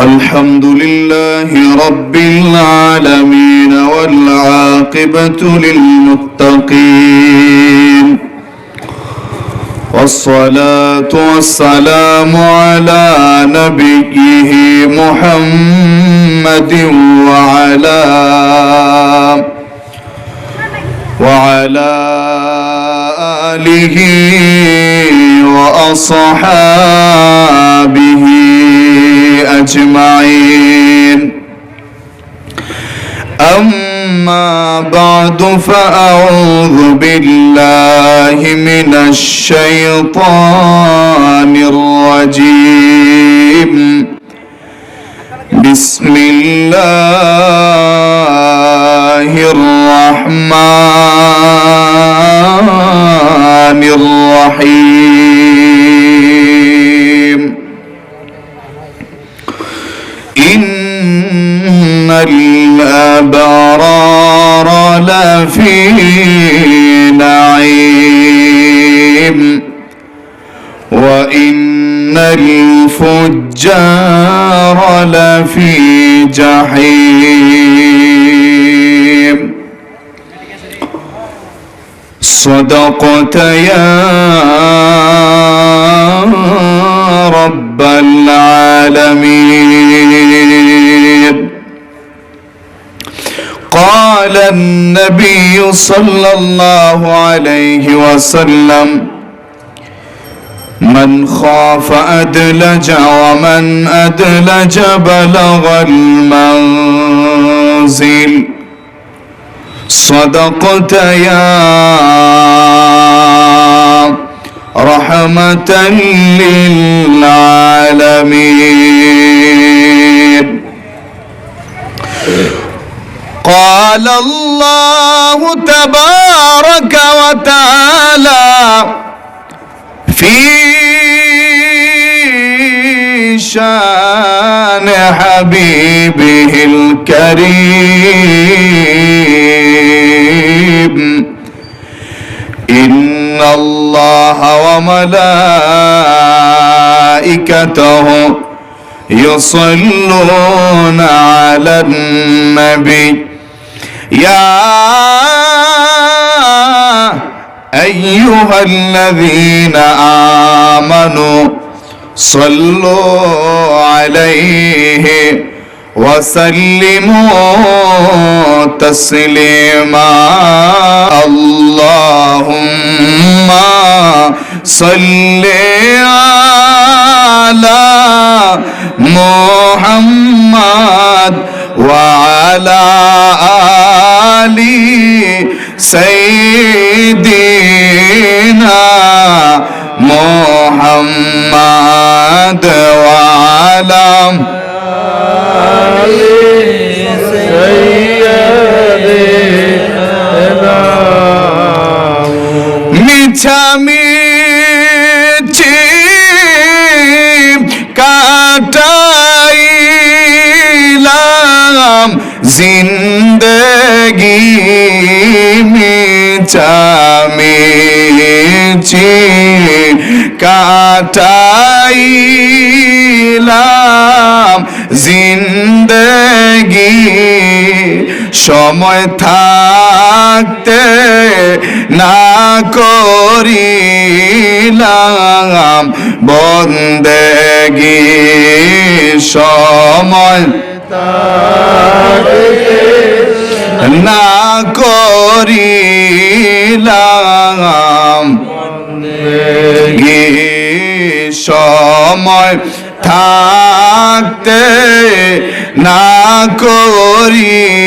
الحمد لله رب العالمين والعاقبة للمتقين والصلاة والسلام على نبيه محمد وعلى آله وأصحابه أجمعين. أما بعد فأعوذ بالله من الشيطان الرجيم. بسم الله الرحمن الرحيم. إن الأبرار لفي نعيم وإن الفجار لفي جحيم. صدقت يا رب العالمين. قال النبي صلى الله عليه وسلم: من خاف أدلج ومن أدلج بلغ المنزل. صدقت يا رحمة للعالمين. قال الله تبارك وتعالى في شان حبيبه الكريم: إن الله وملائكته يصلون على النبي يا أيها الذين آمنوا صلوا عليه وسلموا تسليما. اللهم صل على محمد وعلى آل سيدنا محمد وعلى آل سيدنا. মিছামিছি কাটাইলাম জিন্দেগি, মিছামিছি কাটাইলাম জিন্দেগি। সময় থাকতে না করিলাম বন্দেগি, সময় না করিলাম বন্দেগি, সময় থাকতে না করিলাম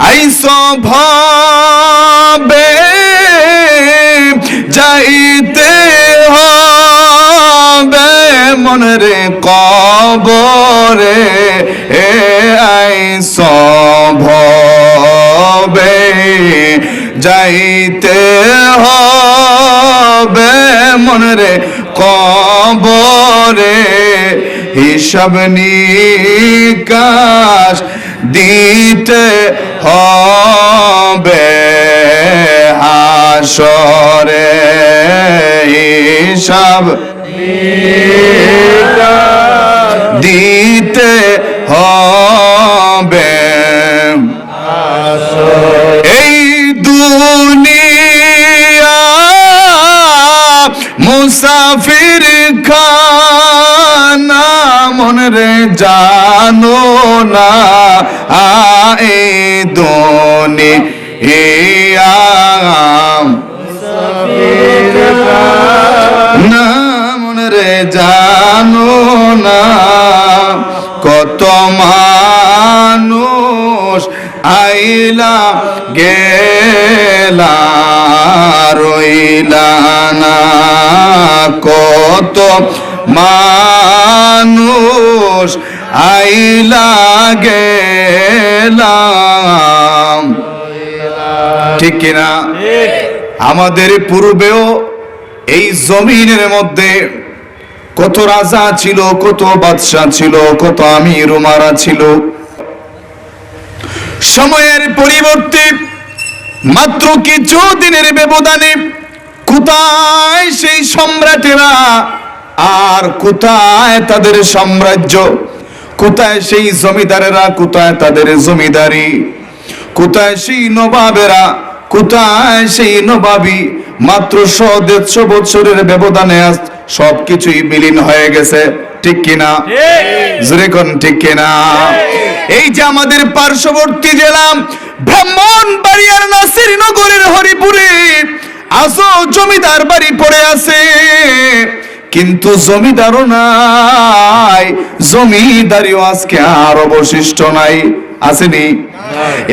আইসো ভাবে যাইতে হবে মনরে কবরে। আইসো ভাবে যাইতে হবে মনরে কবরে। হিসাব নিকাশ দিতে হবে হাসরে, হিসাব দিতে হবে। এই দুনিয়া মুসাফির খানা, মন রে জানো না এই দুনিয়া মুসাফির খানা, মন রে জানো না কত মানুষ আইলা গেলা রইলা না, কত মানুষ আইলা গেলাম, ঠিক কিনা? আমাদের পূর্বেও এই জমিনের মধ্যে কত রাজা ছিল, কত বাদশা ছিল, কত আমির উমারা ছিল। সময়ের পরিবর্তে মাত্র কিছু দিনের ব্যবধানে কোথায় সেই সম্রাটেরা, আর কোথায় তাদের সাম্রাজ্য, কোথায় সেই জমিদারেরা, কোথায় তাদের জমিদারি, কোথায় সেই নবাবেরা, কোথায় সেই নবাবি। মাত্র 100-150 বছরের ব্যবধানে সবকিছুই বিলীন হয়ে গেছে, ঠিক কিনা? জোরে কোন ঠিক কিনা? এই যে আমাদের পার্শ্ববর্তী জেলা ব্রাহ্মণবাড়িয়ার নাসিরনগরের হরিপুরে আজও জমিদার বাড়ি পড়ে আছে, কিন্তু জমিদারও নাই, জমিদারিও আজকে আর অবশিষ্ট নাই। আসেনি?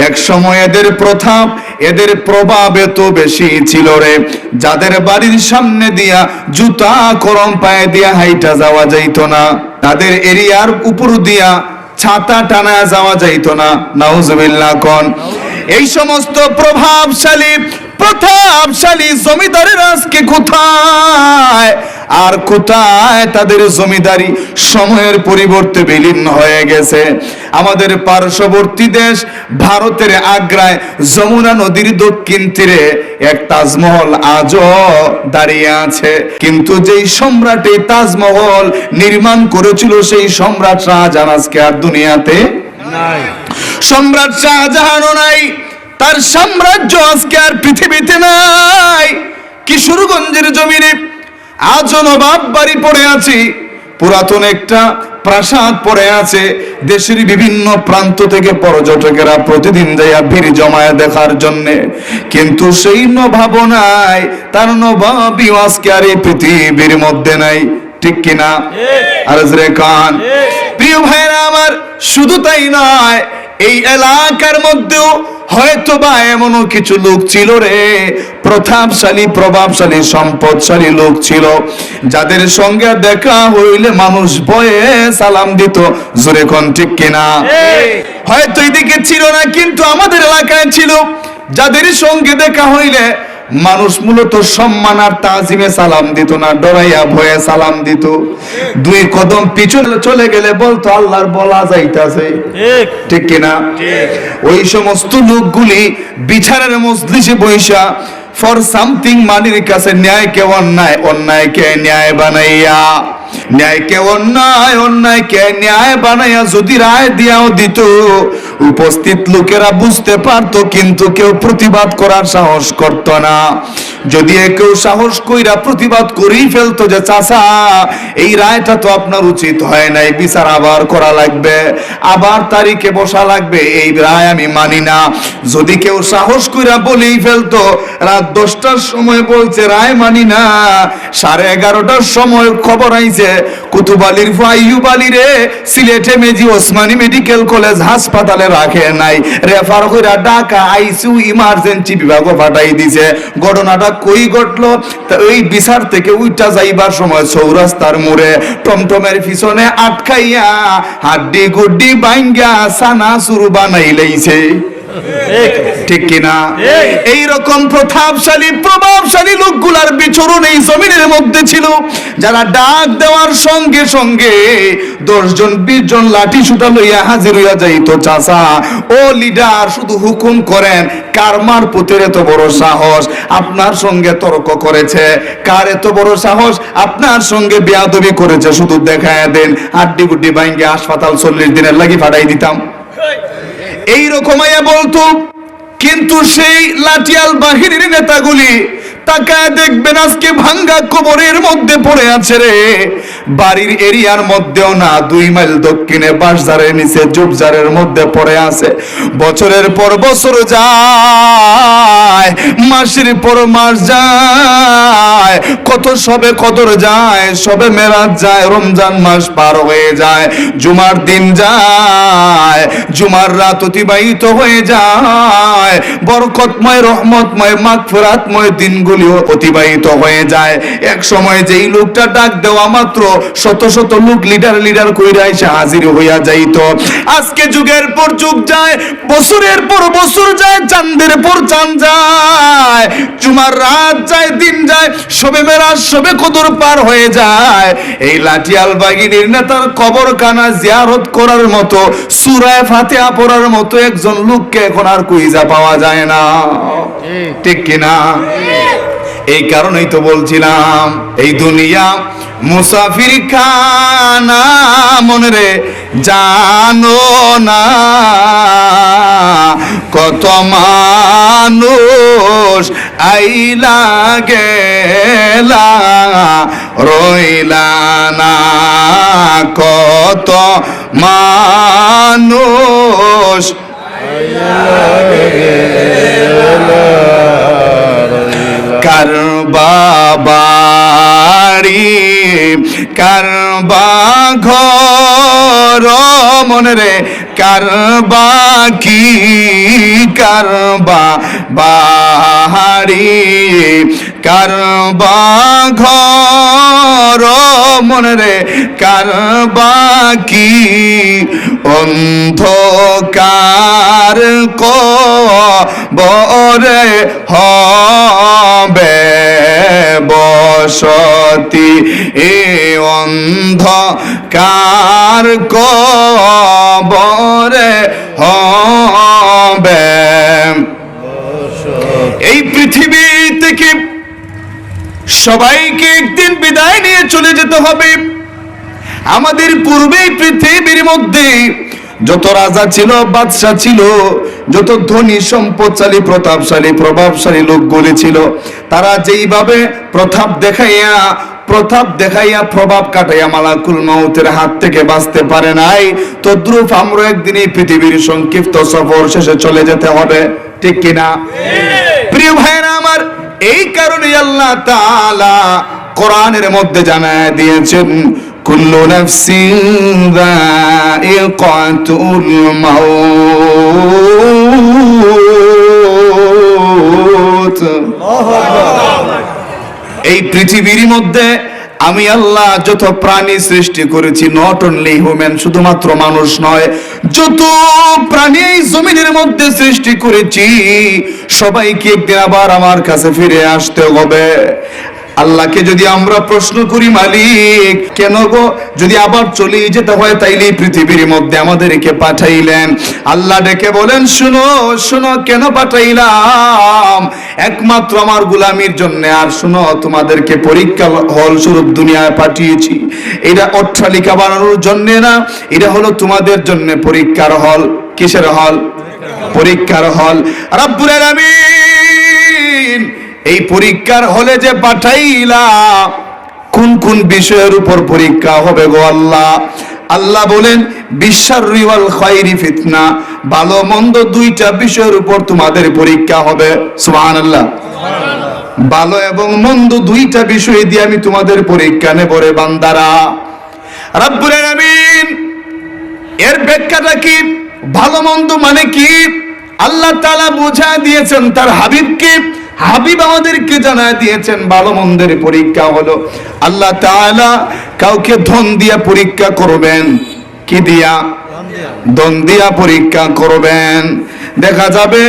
এক সময় এদের প্রথাপ, এদের প্রভাব এত বেশি ছিল রে, যাদের বাড়ির সামনে দিয়া জুতা করম পায়ে দিয়া হাইটা যাওয়া যাইতো না, তাদের এরিয়ার উপর দিয়া ছাতা টানা যাওয়া যাইতো না। নাউজুবিল্লাহ কোন। এই সমস্ত প্রতাপশালী জমিদারের আজকে কোথায়, আর কোথায় তাদের জমিদারি? সময়ের পরিবর্তে বিলীন হয়ে গেছে। আমাদের পার্শ্ববর্তী দেশ ভারতের আগ্রায় যমুনা নদীর দক্ষিণ তীরে এক তাজমহল আজও দাঁড়িয়ে আছে, কিন্তু যেই সম্রাট এই তাজমহল নির্মাণ করেছিল সেই সম্রাট শাহজাহান আজকে আর দুনিয়াতে নাই। সম্রাট শাহজাহানও নাই, তার সাম্রাজ্য আজকে আর পৃথিবীতে নাই। কিশোরগঞ্জের জমিনে আজও নবাব বাড়ি পড়ে আছে, পুরাতন একটা প্রাসাদ পড়ে আছে। দেশের বিভিন্ন প্রান্ত থেকে পর্যটকেরা প্রতিদিন যাইয়া ভিড় জমায় দেখার জন্য, কিন্তু সেই নবাব নাই, তার নবাবই আজকে আর এই পৃথিবীর মধ্যে নাই, ঠিক কিনা? আর জোরে কান। প্রিয় ভাইরা আমার, শুধু তাই নয়, এই এলাকার মধ্যেও হয়তো বা এমনও কিছু লোক ছিল রে, প্রতাপশালী, প্রভাবশালী, সম্পদশালী লোক ছিল, যাদের সঙ্গে দেখা হইলে মানুষ ভয়ে সালাম দিত। জোরে কোন ঠিক কিনা? হয়তো এদিকে ছিল না, কিন্তু আমাদের এলাকায় ছিল, যাদের সঙ্গে দেখা হইলে মানুষ মূলত সম্মান আর তাজিমে সালাম দিত না, ডরাইয়া ভয়ে সালাম দিত। 2 কদম পিছনে চলে গেলে বলতো আল্লাহর বলা যাইতাছে, ঠিক কিনা? ওই সমস্ত লোকগুলি বিচারের মজলিসে বৈশা ফর সামথিং মানির কাছে ন্যায়কে অন্যায়, অন্যায়কে ন্যায় বানাইয়া, ন্যায়কে অন্যায়, অন্যায়কে ন্যায় বানাইয়া যদি রায় দিয়াও দিত, উপস্থিত লোকেরা বুঝতে পারতো, কিন্তু কেউ প্রতিবাদ করার সাহস করত না। যদি কেউ সাহস কইরা প্রতিবাদ করেই ফেলতো যে চাচা এই রায়টা তো আপনার উচিত হয় নাই, বিচার আবার করা লাগবে, আবার তারিখে বসা লাগবে, এই রায় আমি মানি না, যদি কেউ সাহস কইরা বলেই ফেলতো রাত 10টার সময় বলছে রায় মানি না, 11:30টার সময় খবর আইছে কুতুবালির আইয়ুব আলী রে সিলেটে মেজি ওসমানী মেডিকেল কলেজ হাসপাতালে রাখে নাই, রেফার কইরা ঢাকা আইসিইউ ইমার্জেন্সি বিভাগে পাঠাই দিছে। ঘটনাটা কই ঘটলো? ওই বিচার থেকে উইটা যাইবার সময় চৌরাস্তার মোড়ে টমটমের পিছনে আটকাইয়া হাড্ডি গুড্ডি ভাঙ্গা সানা সুরু বানাই লাইছে। ঠিক কিনা? এই রকম প্রভাবশালী লোকগুলার বিচরণ এই জমিনের মধ্যে ছিল, যারা ডাক দেওয়ার সঙ্গে সঙ্গে 10 জন 20 জন লাঠি সুতা লইয়া হাজির হইয়া যাইতো। চাচা ও লিডার, শুধু হুকুম করেন, কার মারপুতের এত বড় সাহস আপনার সঙ্গে তর্ক করেছে? কার এত বড় সাহস আপনার সঙ্গে বেয়াদবি করেছে? শুধু দেখায় দেন, আড্ডি গুড্ডি ভাঙ্গে হাসপাতাল 40 দিনের লাগি ফাটাই দিতাম। এইরকম বলতো। কিন্তু সেই লাঠিয়াল বাহিনীর নেতাগুলি তাকায় দেখবেন আজকে ভাঙ্গা কবরের মধ্যে পড়ে আছে রে। বাড়ির এরিয়ার মধ্যেও না, 2 মাইল দক্ষিণে বাঁশঝাড়ের নিচে ঝোপঝাড়ের মধ্যে পড়ে আছে। বছরের পর বছর যায়, মাসের পর মাস যায়, কত সবে কদর যায়, সবে মেরাজ যায়, রমজান মাস পার হয়ে যায়, জুমার দিন যায়, জুমার রাত অতিবাহিত হয়ে যায়, বরকতময় রহমতময় মাগফিরাতময় দিনগুলো অতিবাহিত হয়ে যায়। এক সময় যেই লোকটা ডাক দেওয়া মাত্র শত শত লোক লিডার কইরা এসে হাজির হইয়া যাইতো। আজকে যুগের পর যুগ যায়, বছরের পর বছর যায়, চাঁদের পর চাঁদ যায়, জুমার রাত যায়, দিন যায়, সবে মেরাজ সবে কদর পার হয়ে যায়। এই লাঠিয়াল বাহিনীর নেতার কবরখানা জিয়ারত করার মতো, সূরা ফাতিহা পড়ার মতো একজন লোককে এখন আর খুঁজে পাওয়া যায় না। ঠিক কিনা? এই কারণেই তো বলছিলাম, এই দুনিয়া মুসাফির খানা, মনে রে জানো না কত মানুষ আইলা গেলা রইলা না, কত মানুষ কার বাড়ি কার ঘর, মনে রে কার কি কার বাড়ি কার ঘর, মনে রে কার কি অন্ধকার কবরে হবে বসতি, এ অন্ধকার কবরে হবে। এই পৃথিবী থেকে সবাইকে একদিন বিদায় নিয়ে চলে যেতে হবে। আমাদের পূর্বেই পৃথিবীর মধ্যে যত রাজা ছিল, বাদশা ছিল, যত ধনী সম্পদশালী প্রতাপশালী প্রভাবশালী লোকগুলি ছিল, তারা যেইভাবে প্রতাপ দেখাইয়া প্রভাব কাটাইয়া মালাকুল মউতের হাত থেকে বাঁচতে পারে নাই, তদ্রূপ আমরা একদিন এই পৃথিবীর সংক্ষিপ্ত সফর শেষে চলে যেতে হবে। ঠিক কিনা? প্রিয় ভাইরা আমার, এই কারণে আল্লাহ তাআলা কোরআনের মধ্যে জানায় দিয়েছেন, কুল্লু নাফসিন যায়িকাতুল মাউত। এই পৃথিবীর মধ্যে আমি আল্লাহ যত প্রাণী সৃষ্টি করেছি, নট অনলি হিউম্যান, শুধুমাত্র মানুষ নয়, যত প্রাণী এই জমিনের মধ্যে সৃষ্টি করেছি, সবাইকে একদিন আবার আমার কাছে ফিরে আসতে হবে। আল্লাহকে যদি আমরা প্রশ্ন করি, মালিক কেন গো যদি আবার চলে যেতে হয়, তাইলে পৃথিবীর মধ্যে আমাদেরকে পাঠাইলেন? আল্লাহ ডেকে বলেন, শুনো শুনো, কেন পাঠাইলাম? একমাত্র আমার গোলামির জন্য। আর শুনো, তোমাদেরকে পরীক্ষা হল স্বরূপ দুনিয়ায় পাঠিয়েছি। এটা অট্টালিকা বানানোর জন্য না, এটা হলো তোমাদের জন্য পরীক্ষার হল। কিসের হল? পরীক্ষার হল। রব্বুল আলামিন এই পরীক্ষার হলে যে পাঠাইলা, কোন কোন বিষয়ের উপর পরীক্ষা হবে গো আল্লাহ? আল্লাহ বলেন, বিশাররি ওয়াল খায়রি ফিতনা, ভালো মন্দ 2টা বিষয়ের উপর তোমাদের পরীক্ষা হবে। সুবহানাল্লাহ। ভালো এবং মন্দ 2টা বিষয় দিয়ে আমি তোমাদের পরীক্ষা নেব রে বান্দারা। রব্বুল আলামিন এর ব্যাখ্যাটা কি? ভালো মন্দ মানে কি? আল্লাহ তাআলা বুঝা দিয়েছেন তার হাবিবকে। হাবিব আমাদেরকে জানায় দিয়েছেন ভালো মন্দের পরীক্ষা হলো, আল্লাহ তাআলা কাউকে ধন দিয়া পরীক্ষা করবেন। কি দিয়া? ধন দিয়া পরীক্ষা করবেন। দেখা যাবে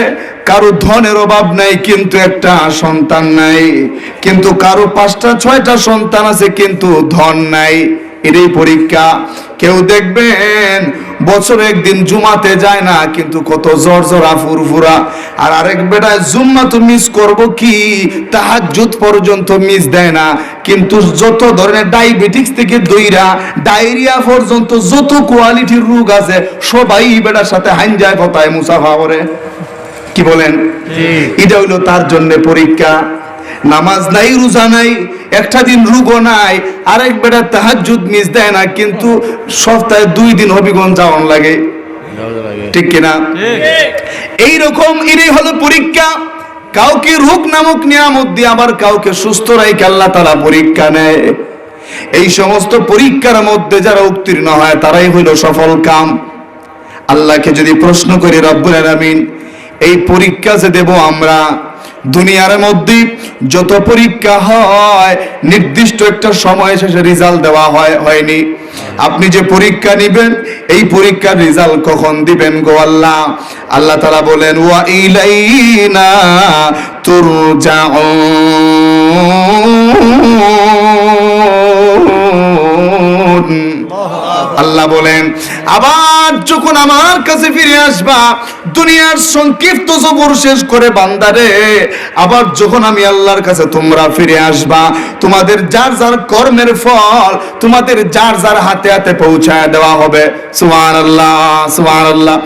কারো ধনের অভাব নাই কিন্তু একটা সন্তান নাই, কিন্তু কারো 5টা 6টা সন্তান আছে কিন্তু ধন নাই। এটাই পরীক্ষা। কেউ দেখবেন বছরে একদিন জুমাতে যায় না কিন্তু কত জর্জরা ফুরফুরা, আর আরেক বেটায় জুম্মা তো মিস করব কি, তাহাজ্জুদ পর্যন্ত মিস দেয় না, কিন্তু যত ধরনের ডায়াবেটিক্স থেকে দইরা ডায়রিয়া পর্যন্ত যত কোয়ালিটির রোগ আছে সবাই বেটার সাথে হাইঞ্জায় কথায় মুসাফা করে। কি বলেন? এটা হইলো তার জন্য পরীক্ষা। নামাজ নাই, রোজা নাই, একটা দিন রোগও নাই, আরেক বেটা তাহাজ্জুদ মিস দেয় না কিন্তু সপ্তাহে 2 দিন হবিগঞ্জ যাওয়ান লাগে। ঠিক কিনা? এইরকম এটাই হলো পরীক্ষা। কাউকে রোগ নামক নিয়ামত দিয়ে আবার কাউকে সুস্থ রাখে আল্লাহ তাআলা পরীক্ষা নেয়। এই সমস্ত পরীক্ষার মধ্যে যারা উত্তীর্ণ হয় তারাই হইল সফল কাম। আল্লাহকে যদি প্রশ্ন করি, রব্বুল আলামিন এই পরীক্ষা যে দেব আমরা, দুনিয়ার মধ্যে যত পরীক্ষা হয় নির্দিষ্ট একটা সময় শেষে রেজাল্ট দেওয়া হয়নি। আপনি যে পরীক্ষা নেবেন এই পরীক্ষার রেজাল্ট কখন দিবেন গো আল্লাহ? আল্লাহ তাআলা বলেন ওয়া ইলাইনা তুরজাউন। আল্লাহ বলেন আবার যখন আমার কাছে ফিরে আসবা, দুনিয়ার সংক্ষিপ্ত সফর শেষ করে বান্দারে, আবার যখন আমি আল্লাহর কাছে তোমরা ফিরে আসবা, তোমাদের যার যার কর্মের ফল তোমাদের যার যার হাতে হাতে পৌঁছায় দেওয়া হবে। সুবহানাল্লাহ, সুবহানাল্লাহ।